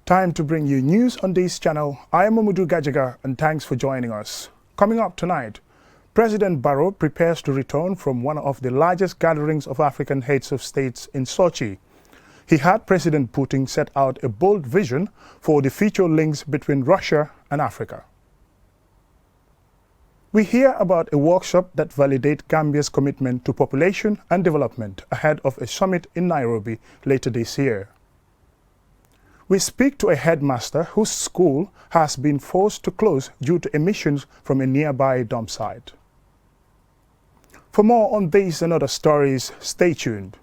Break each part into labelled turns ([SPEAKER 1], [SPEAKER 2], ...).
[SPEAKER 1] Time to bring you news on this channel. I am Mamadou Gajaga and thanks for joining us. Coming up tonight, President Barrow prepares to return from one of the largest gatherings of African heads of states in Sochi. He had President Putin set out a bold vision for the future links between Russia and Africa. We hear about a workshop that validates Gambia's commitment to population and development ahead of a summit in Nairobi later this year. We speak to a headmaster whose school has been forced to close due to emissions from a nearby dump site. For more on these and other stories, stay tuned.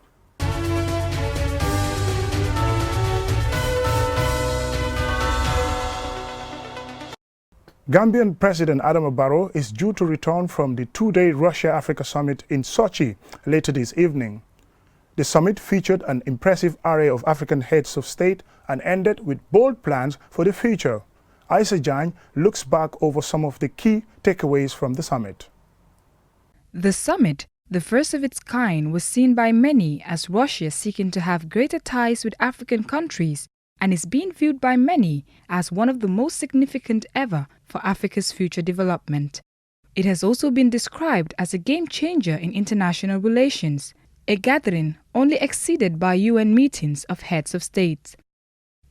[SPEAKER 1] Gambian President Barrow is due to return from the two-day Russia-Africa summit in Sochi later this evening. The summit featured an impressive array of African heads of state and ended with bold plans for the future. Aisha Jan looks back over some of the key takeaways from the summit.
[SPEAKER 2] The summit, the first of its kind, was seen by many as Russia seeking to have greater ties with African countries and is being viewed by many as one of the most significant ever for Africa's future development. It has also been described as a game changer in international relations, a gathering only exceeded by UN meetings of heads of state.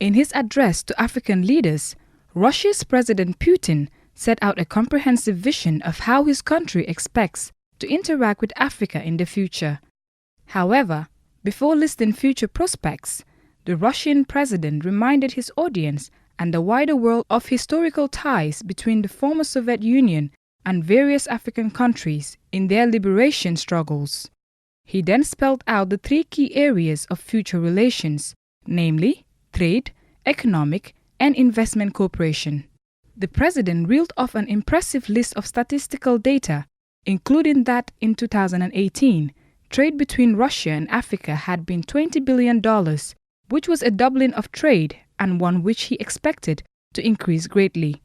[SPEAKER 2] In his address to African leaders, Russia's President Putin set out a comprehensive vision of how his country expects to interact with Africa in the future. However, before listing future prospects, the Russian president reminded his audience and the wider world of historical ties between the former Soviet Union and various African countries in their liberation struggles. He then spelled out the three key areas of future relations, namely trade, economic, and investment cooperation. The president reeled off an impressive list of statistical data, including that in 2018, trade between Russia and Africa had been $20 billion, which was a doubling of trade and one which he expected to increase greatly.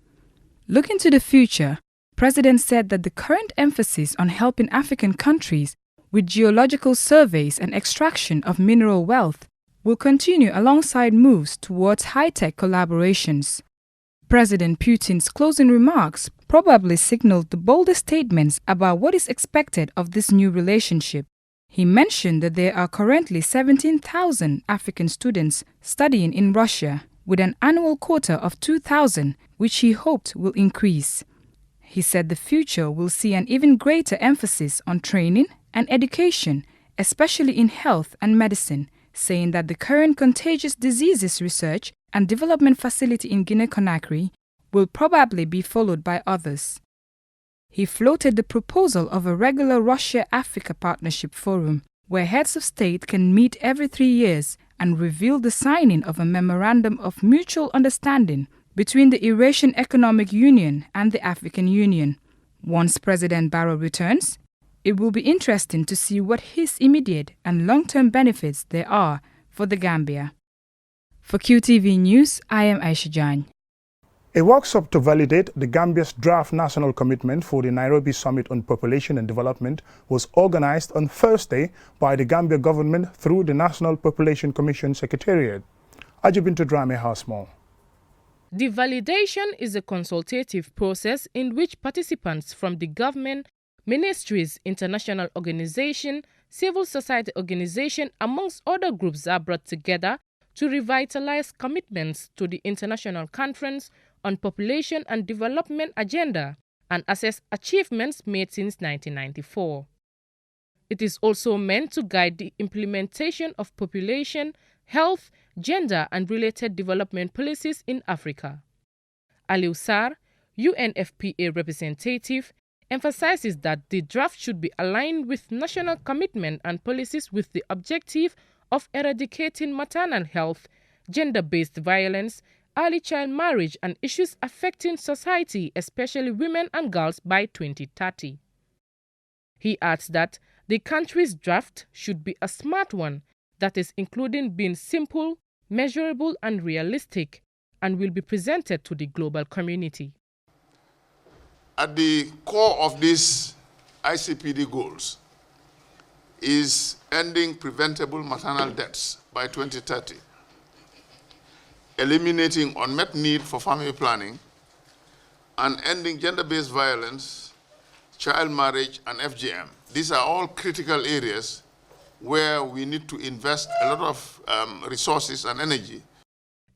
[SPEAKER 2] Looking to the future, the president said that the current emphasis on helping African countries with geological surveys and extraction of mineral wealth will continue alongside moves towards high-tech collaborations. President Putin's closing remarks probably signaled the boldest statements about what is expected of this new relationship. He mentioned that there are currently 17,000 African students studying in Russia, with an annual quota of 2,000, which he hoped will increase. He said the future will see an even greater emphasis on training and education, especially in health and medicine, saying that the current contagious diseases research and development facility in Guinea-Conakry will probably be followed by others. He floated the proposal of a regular Russia-Africa Partnership Forum, where heads of state can meet every 3 years and reveal the signing of a memorandum of mutual understanding between the Eurasian Economic Union and the African Union. Once President Barrow returns, it will be interesting to see what his immediate and long-term benefits there are for the Gambia. For QTV News, I am Aisha Jan.
[SPEAKER 1] A workshop to validate the Gambia's draft national commitment for the Nairobi Summit on Population and Development was organized on Thursday by the Gambia government through the National Population Commission Secretariat. Ajibintu Drame has more.
[SPEAKER 3] The validation is a consultative process in which participants from the government, ministries, international organizations, civil society organizations, amongst other groups are brought together to revitalize commitments to the International Conference on Population and Development Agenda and assess achievements made since 1994. It is also meant to guide the implementation of population, health, gender and related development policies in Africa. Aliou Sarr, UNFPA representative, emphasizes that the draft should be aligned with national commitment and policies with the objective of eradicating maternal health, gender-based violence, early child marriage and issues affecting society, especially women and girls, by 2030. He adds that the country's draft should be a smart one, that is, including being simple, measurable and realistic, and will be presented to the global community.
[SPEAKER 4] At the core of these ICPD goals is ending preventable maternal deaths by 2030, eliminating unmet need for family planning, and ending gender-based violence, child marriage, and FGM. These are all critical areas where we need to invest a lot of resources and energy.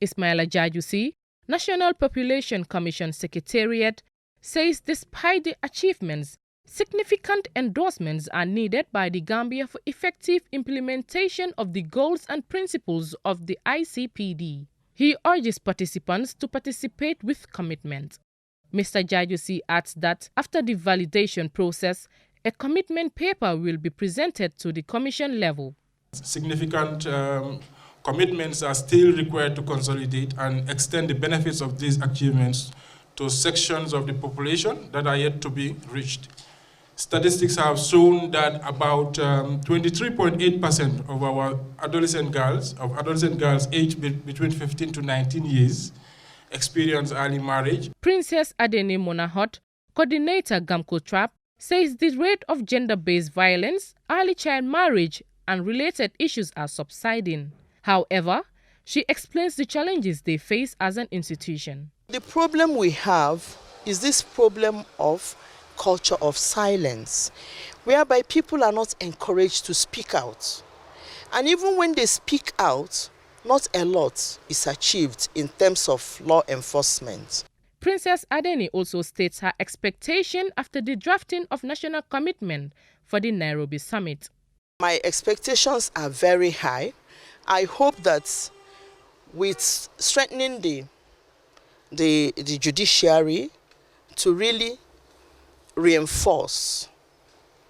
[SPEAKER 3] Ismaila Jajusi, National Population Commission Secretariat, says despite the achievements, significant endorsements are needed by the Gambia for effective implementation of the goals and principles of the ICPD. He urges participants to participate with commitment. Mr. Jajusi adds that after the validation process, a commitment paper will be presented to the Commission level.
[SPEAKER 5] Significant commitments are still required to consolidate and extend the benefits of these achievements to sections of the population that are yet to be reached. Statistics have shown that about 23.8% of our adolescent girls aged between 15 to 19 years experience early marriage.
[SPEAKER 3] Princess Adene Monahot, coordinator Gamco Trap, says the rate of gender-based violence, early child marriage, and related issues are subsiding. However, she explains the challenges they face as an institution.
[SPEAKER 6] The problem we have is this problem of culture of silence, whereby people are not encouraged to speak out. And even when they speak out, not a lot is achieved in terms of law enforcement.
[SPEAKER 3] Princess Adeni also states her expectation after the drafting of national commitment for the Nairobi summit.
[SPEAKER 6] My expectations are very high. I hope that with strengthening the judiciary to really reinforce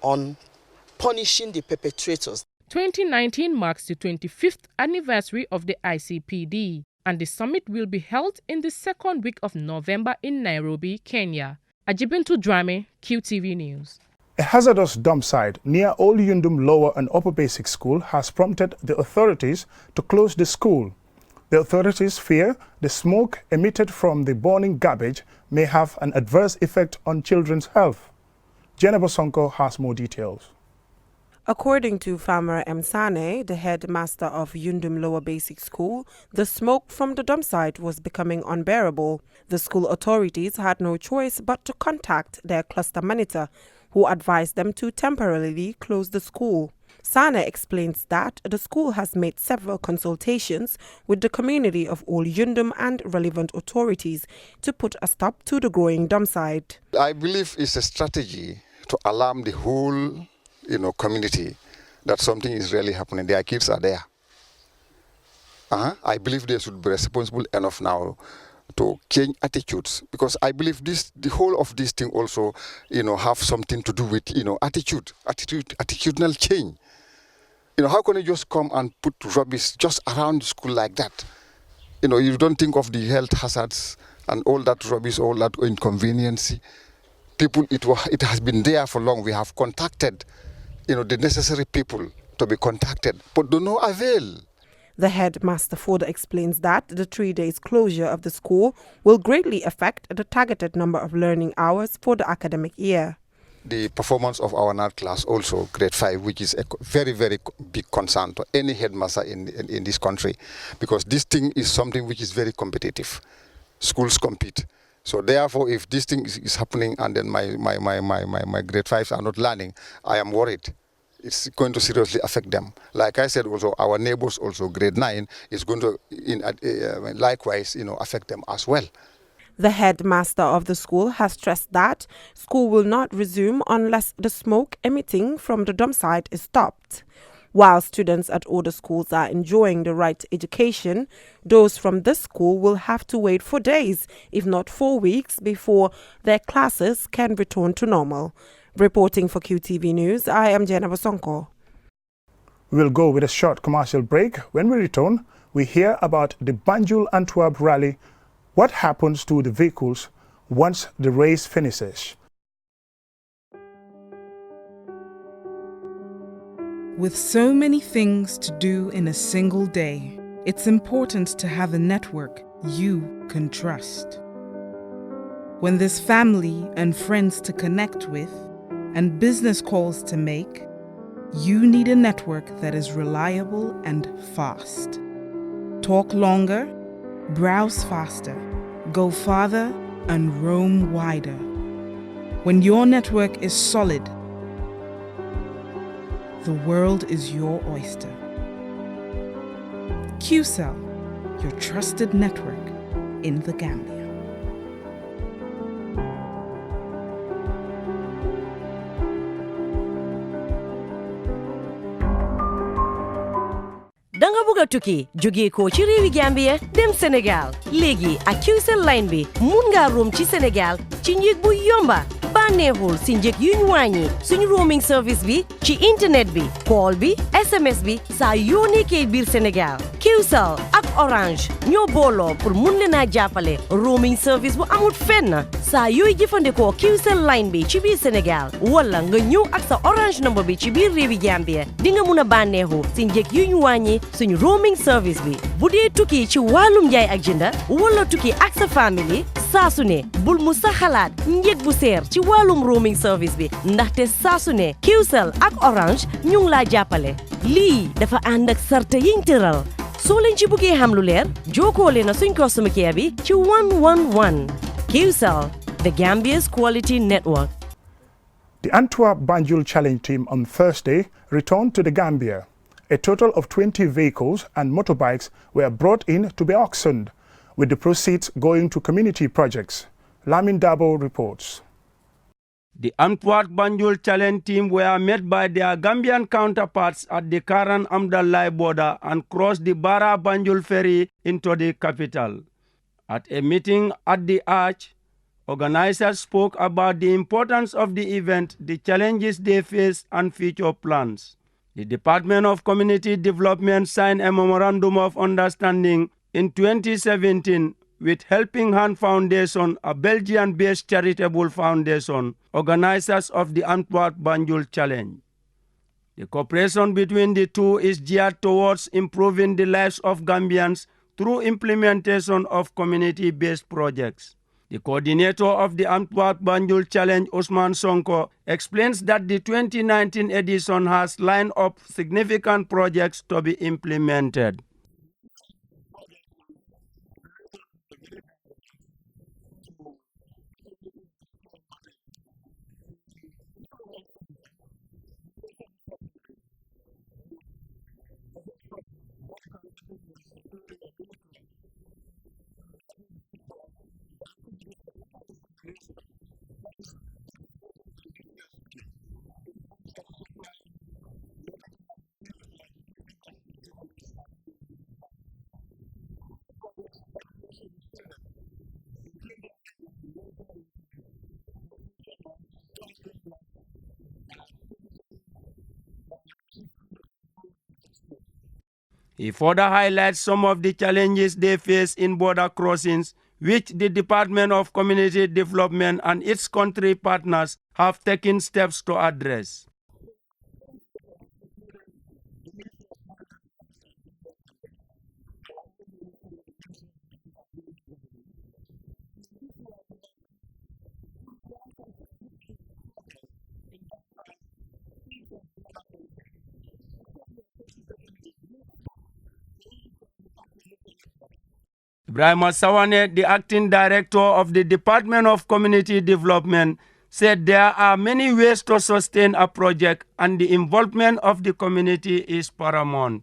[SPEAKER 6] on punishing the perpetrators.
[SPEAKER 3] 2019 marks the 25th anniversary of the ICPD, and the summit will be held in the second week of November in Nairobi, Kenya. Ajibintu Drame, QTV News.
[SPEAKER 1] A hazardous dump site near Old Yundum Lower and Upper Basic School has prompted the authorities to close the school. The authorities fear the smoke emitted from the burning garbage may have an adverse effect on children's health. Jenna Bosonko has more details.
[SPEAKER 7] According to Farmer M. Sane, the headmaster of Yundum Lower Basic School, the smoke from the dump site was becoming unbearable. The school authorities had no choice but to contact their cluster monitor, who advised them to temporarily close the school. Sane explains that the school has made several consultations with the community of Old Yundum and relevant authorities to put a stop to the growing dump site.
[SPEAKER 8] I believe it's a strategy to alarm the whole community that something is really happening. Their kids are there. I believe they should be responsible enough now to change attitudes, because I believe the whole of this thing also, have something to do with, attitudinal change. How can you just come and put rubbish just around the school like that? You don't think of the health hazards and all that rubbish, all that inconvenience. People, it has been there for long. We have contacted, the necessary people to be contacted, but to no avail.
[SPEAKER 7] The headmaster further explains that the 3 days closure of the school will greatly affect the targeted number of learning hours for the academic year.
[SPEAKER 8] The performance of our NAT class also, grade 5, which is a very, very big concern to any headmaster in this country, because this thing is something which is very competitive. Schools compete. So therefore, if this thing is happening and then my grade 5s are not learning, I am worried. It's going to seriously affect them. Like I said, also our neighbors, also grade 9, is going to likewise, affect them as well.
[SPEAKER 7] The headmaster of the school has stressed that school will not resume unless the smoke emitting from the dump site is stopped. While students at other schools are enjoying the right to education, those from this school will have to wait for days, if not 4 weeks, before their classes can return to normal. Reporting for QTV News, I am Jenna Bosonko.
[SPEAKER 1] We will go with a short commercial break. When we return, we hear about the Banjul Antwerp rally. What happens to the vehicles once the race finishes?
[SPEAKER 9] With so many things to do in a single day, it's important to have a network you can trust. When there's family and friends to connect with and business calls to make, you need a network that is reliable and fast. Talk longer, Browse faster, go farther, and roam wider. When your network is solid, the world is your oyster. QCell, your trusted network in the Gambia.
[SPEAKER 10] danga buga tukki jóge ko ci réewi Gambia dem Sénégal léegi ak QCell line bi mun nga roam ci Sénégal ci njëg bu yomba bànneexul si njëg yuñ wàññi suñu roaming service bi ci internet bi call bi SMS bi saa yoo nekkee biir Sénégal QCell ak Orange ñoo booloo pour mun leen a jàppale roaming service bu amul fenn saa yooy jëfandikoo QCell line bi ci biir Sénégal wala nga ñëw ak sa Orange number bi ci biir réewi Gambia di nga mun a bànneexu si njëg yuñ wàññi suñu roaming service bi bu dee tukki ci wàllum njaay ak jënda wala tukki ak sa famille saa su ne bul mu sa xalaat njëg bu seer ci wàllum roaming service bi ndaxte saa su ne QCell ak Orange ñu ngi laa jàppale lii dafa ànd ak sarta yiñ tëral soo leen ci buggee xam lu leer jokkoo leen na suñ customer care bi ci 111 QCell, the Gambia's quality network.
[SPEAKER 1] The Antwerp-Banjul Challenge team on Thursday returned to the Gambia. A total of 20 vehicles and motorbikes were brought in to be auctioned, with the proceeds going to community projects. Lamin Dabo reports.
[SPEAKER 11] The Antwerp-Banjul Challenge team were met by their Gambian counterparts at the Karan Amdalai border and crossed the Barrow-Banjul ferry into the capital. At a meeting at the Arch, organizers spoke about the importance of the event, the challenges they face, and future plans. The Department of Community Development signed a Memorandum of Understanding in 2017 with Helping Hand Foundation, a Belgian-based charitable foundation, organizers of the Antwerp-Banjul Challenge. The cooperation between the two is geared towards improving the lives of Gambians through implementation of community-based projects. The coordinator of the Antwerp-Banjul Challenge, Usman Sonko, explains that the 2019 edition has lined up significant projects to be implemented. He further highlights some of the challenges they face in border crossings, which the Department of Community Development and its country partners have taken steps to address. Ibrahim Sawane, the acting director of the Department of Community Development, said there are many ways to sustain a project and the involvement of the community is paramount.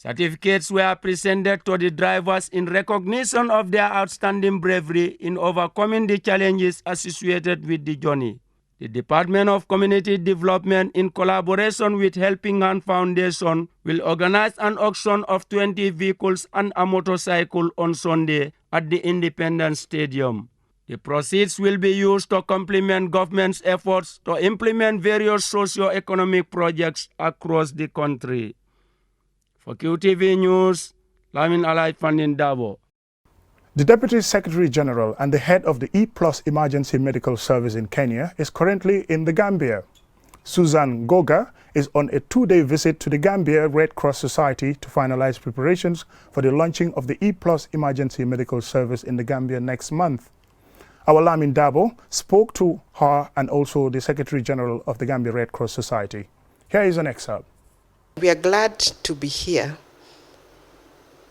[SPEAKER 11] Certificates were presented to the drivers in recognition of their outstanding bravery in overcoming the challenges associated with the journey. The Department of Community Development, in collaboration with Helping Hand Foundation, will organize an auction of 20 vehicles and a motorcycle on Sunday at the Independence Stadium. The proceeds will be used to complement government's efforts to implement various socio-economic projects across the country. For QTV News, Lamin Alai Fandin Dabo.
[SPEAKER 1] The Deputy Secretary General and the head of the E+ Emergency Medical Service in Kenya is currently in the Gambia. Susan Goga is on a 2-day visit to the Gambia Red Cross Society to finalize preparations for the launching of the E+ Emergency Medical Service in the Gambia next month. Our Lamin Dabo spoke to her and also the Secretary General of the Gambia Red Cross Society. Here is an excerpt.
[SPEAKER 6] We are glad to be here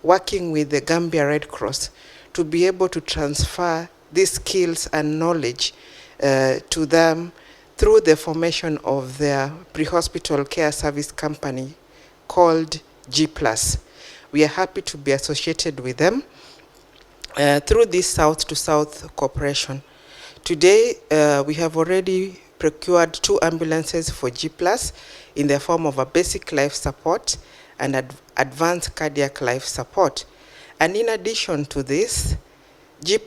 [SPEAKER 6] working with the Gambia Red Cross to be able to transfer these skills and knowledge to them through the formation of their pre-hospital care service company called G+. We are happy to be associated with them through this South-to-South cooperation. Today, we have already procured 2 ambulances for G+, in the form of a basic life support and advanced cardiac life support. And in addition to this, G+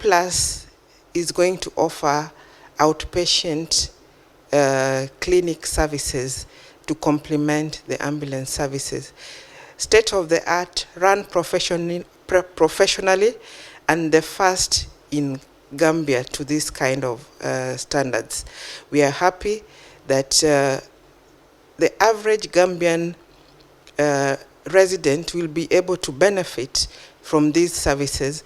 [SPEAKER 6] is going to offer outpatient clinic services to complement the ambulance services. State-of-the-art, run professionally, and the first in Gambia to this kind of standards. We are happy that the average Gambian resident will be able to benefit from these services.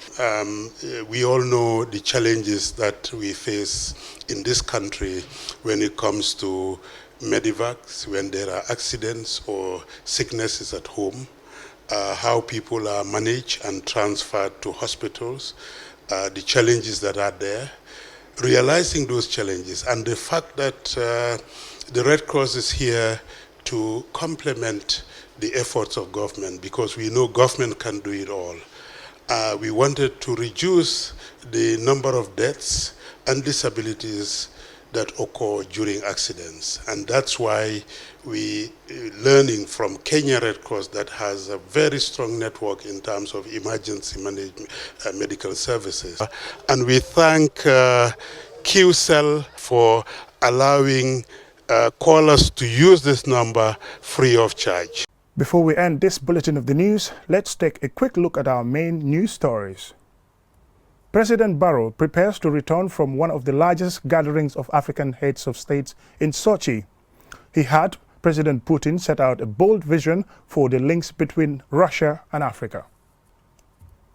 [SPEAKER 12] We all know the challenges that we face in this country when it comes to medivacs, when there are accidents or sicknesses at home, how people are managed and transferred to hospitals, the challenges that are there, realizing those challenges, and the fact that the Red Cross is here to complement the efforts of government, because we know government can do it all. We wanted to reduce the number of deaths and disabilities that occur during accidents. And that's why we learning from Kenya Red Cross that has a very strong network in terms of emergency management, medical services. And we thank QCell for allowing callers to use this number free of charge.
[SPEAKER 1] Before we end this bulletin of the news, let's take a quick look at our main news stories. President Barrow prepares to return from one of the largest gatherings of African heads of states in Sochi. He had President Putin set out a bold vision for the links between Russia and Africa.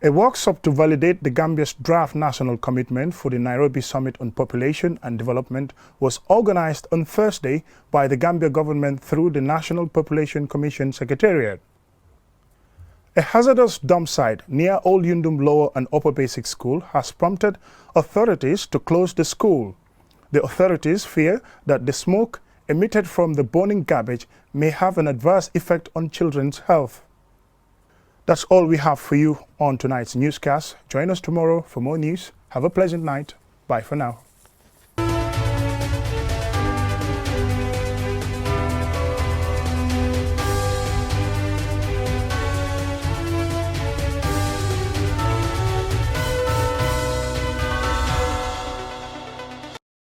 [SPEAKER 1] A workshop to validate the Gambia's draft national commitment for the Nairobi Summit on Population and Development was organized on Thursday by the Gambia government through the National Population Commission Secretariat. A hazardous dump site near Old Yundum Lower and Upper Basic School has prompted authorities to close the school. The authorities fear that the smoke emitted from the burning garbage may have an adverse effect on children's health. That's all we have for you on tonight's newscast. Join us tomorrow for more news. Have a pleasant night. Bye for now.